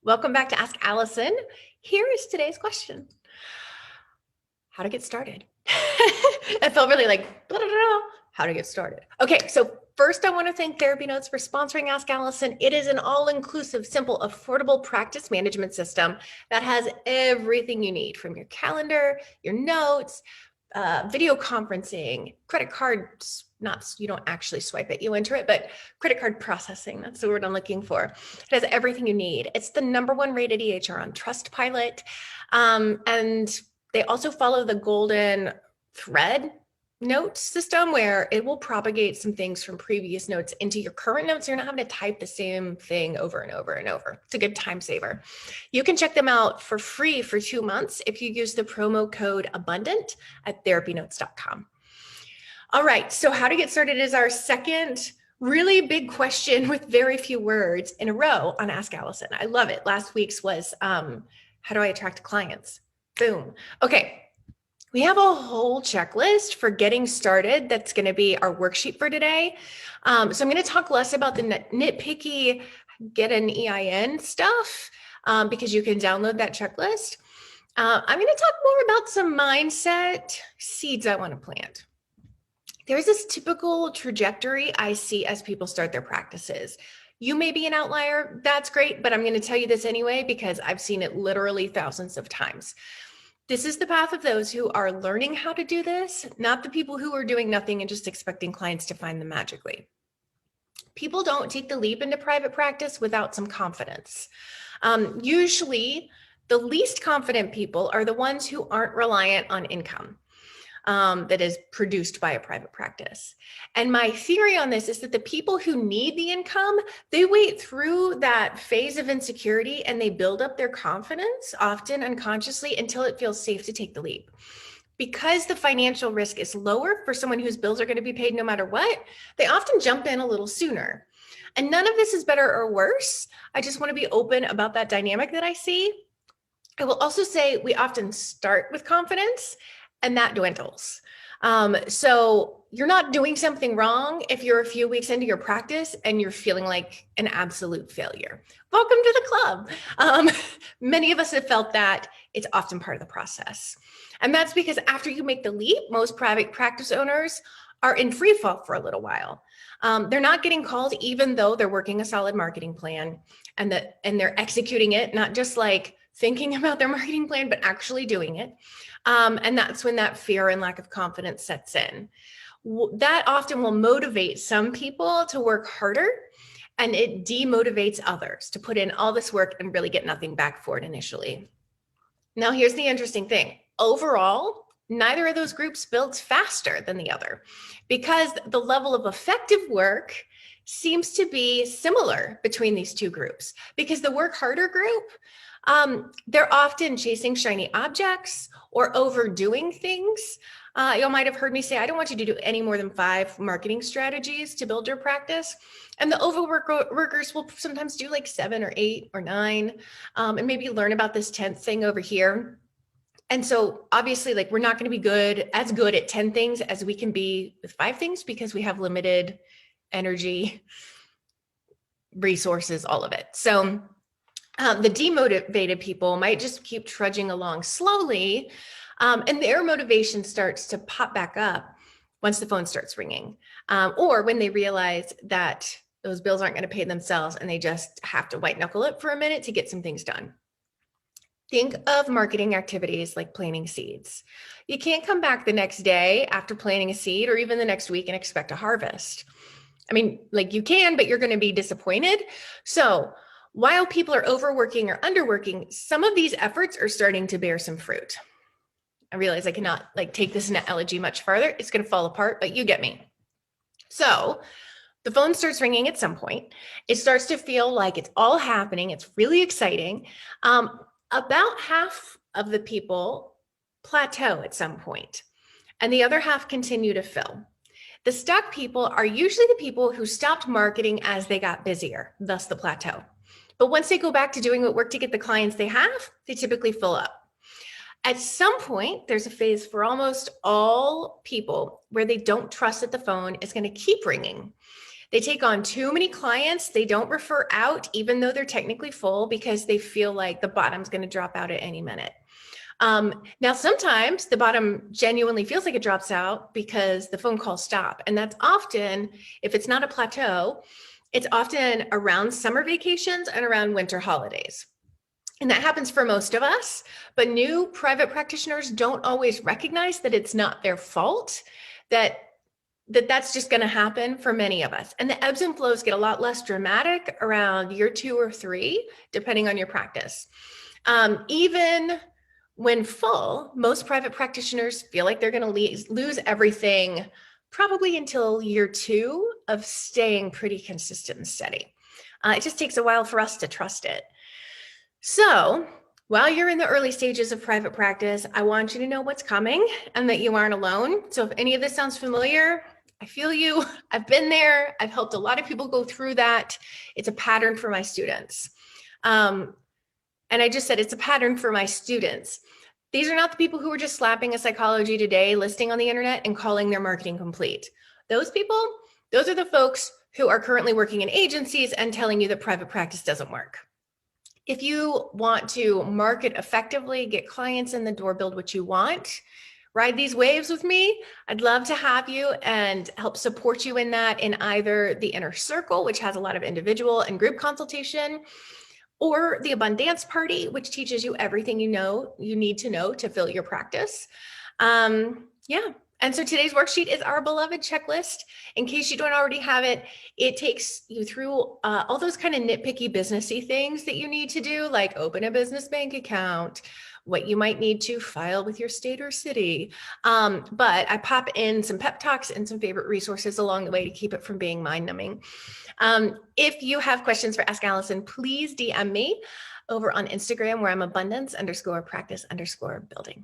Welcome back to Ask Allison. Here is today's question. How to get started. It felt really like, blah, blah, blah, how to get started. Okay, so first I want to thank TherapyNotes for sponsoring Ask Allison. It is an all-inclusive, simple, affordable practice management system that has everything you need from your calendar, your notes, video conferencing, credit cards, not, you don't actually swipe it, you enter it, but credit card processing, that's the word I'm looking for. It has everything you need. It's the #1 rated EHR on Trustpilot. And they also follow the golden thread note system where it will propagate some things from previous notes into your current notes. So you're not having to type the same thing over and over and over. It's a good time saver. You can check them out for free for 2 months if you use the promo code ABUNDANT at therapynotes.com. All right, so how to get started is our second really big question with very few words in a row on Ask Allison. I love it. Last week's was, how do I attract clients? Boom. Okay, we have a whole checklist for getting started. That's going to be our worksheet for today. So I'm going to talk less about the nitpicky get an EIN stuff because you can download that checklist. I'm going to talk more about some mindset seeds I want to plant. There's this typical trajectory I see as people start their practices. You may be an outlier. That's great, but I'm going to tell you this anyway because I've seen it literally thousands of times. This is the path of those who are learning how to do this, not the people who are doing nothing and just expecting clients to find them magically. People don't take the leap into private practice without some confidence. Usually, the least confident people are the ones who aren't reliant on income that is produced by a private practice. And my theory on this is that the people who need the income, they wait through that phase of insecurity and they build up their confidence, often unconsciously, until it feels safe to take the leap. Because the financial risk is lower for someone whose bills are going to be paid no matter what, they often jump in a little sooner. And none of this is better or worse. I just want to be open about that dynamic that I see. I will also say we often start with confidence and that dwindles. So you're not doing something wrong if you're a few weeks into your practice and you're feeling like an absolute failure. Welcome to the club. Many of us have felt that. It's often part of the process. And that's because after you make the leap, most private practice owners are in free fall for a little while. They're not getting called even though they're working a solid marketing plan and they're executing it, not just like thinking about their marketing plan, but actually doing it. And that's when that fear and lack of confidence sets in. That often will motivate some people to work harder, and it demotivates others to put in all this work and really get nothing back for it initially. Now, here's the interesting thing. Overall, neither of those groups builds faster than the other because the level of effective work seems to be similar between these two groups. Because the work harder group, they're often chasing shiny objects or overdoing things. You might have heard me say, I don't want you to do any more than 5 marketing strategies to build your practice. And the overworkers will sometimes do like 7 or 8 or 9, and maybe learn about this 10th thing over here. And so obviously, like, we're not going to be as good at 10 things as we can be with 5 things because we have limited energy, resources, all of it. So the demotivated people might just keep trudging along slowly, and their motivation starts to pop back up once the phone starts ringing, or when they realize that those bills aren't going to pay themselves and they just have to white knuckle it for a minute to get some things done. Think of marketing activities like planting seeds. You can't come back the next day after planting a seed or even the next week and expect a harvest. I mean, like, you can, but you're going to be disappointed. So while people are overworking or underworking, some of these efforts are starting to bear some fruit. I realize I cannot take this analogy much farther. It's going to fall apart, but you get me. So the phone starts ringing at some point. It starts to feel like it's all happening. It's really exciting. About half of the people plateau at some point, and the other half continue to fill. The stuck people are usually the people who stopped marketing as they got busier, thus the plateau. But once they go back to doing what work to get the clients they have, they typically fill up. At some point, there's a phase for almost all people where they don't trust that the phone is going to keep ringing. They take on too many clients. They don't refer out, even though they're technically full, because they feel like the bottom's going to drop out at any minute. Now, sometimes the bottom genuinely feels like it drops out because the phone calls stop. And that's often, if it's not a plateau, it's often around summer vacations and around winter holidays. And that happens for most of us, but new private practitioners don't always recognize that it's not their fault, that's just going to happen for many of us. And the ebbs and flows get a lot less dramatic around year 2 or 3, depending on your practice. Even when full, most private practitioners feel like they're going to lose everything probably until year 2 of staying pretty consistent and steady. It just takes a while for us to trust it. So while you're in the early stages of private practice, I want you to know what's coming and that you aren't alone. So if any of this sounds familiar, I feel you. I've been there. I've helped a lot of people go through that. It's a pattern for my students. And I just said it's a pattern for my students. These are not the people who are just slapping a Psychology Today listing on the internet and calling their marketing complete. Those people, those are the folks who are currently working in agencies and telling you that private practice doesn't work. If you want to market effectively, get clients in the door, build what you want, ride these waves with me, I'd love to have you and help support you in that in either the Inner Circle, which has a lot of individual and group consultation, or the Abundance Party, which teaches you everything you need to know to fill your practice. And so today's worksheet is our beloved checklist. In case you don't already have it, it takes you through all those kind of nitpicky businessy things that you need to do, like open a business bank account, what you might need to file with your state or city. But I pop in some pep talks and some favorite resources along the way to keep it from being mind-numbing. If you have questions for Ask Allison, please DM me over on Instagram, where I'm abundance_practice_building.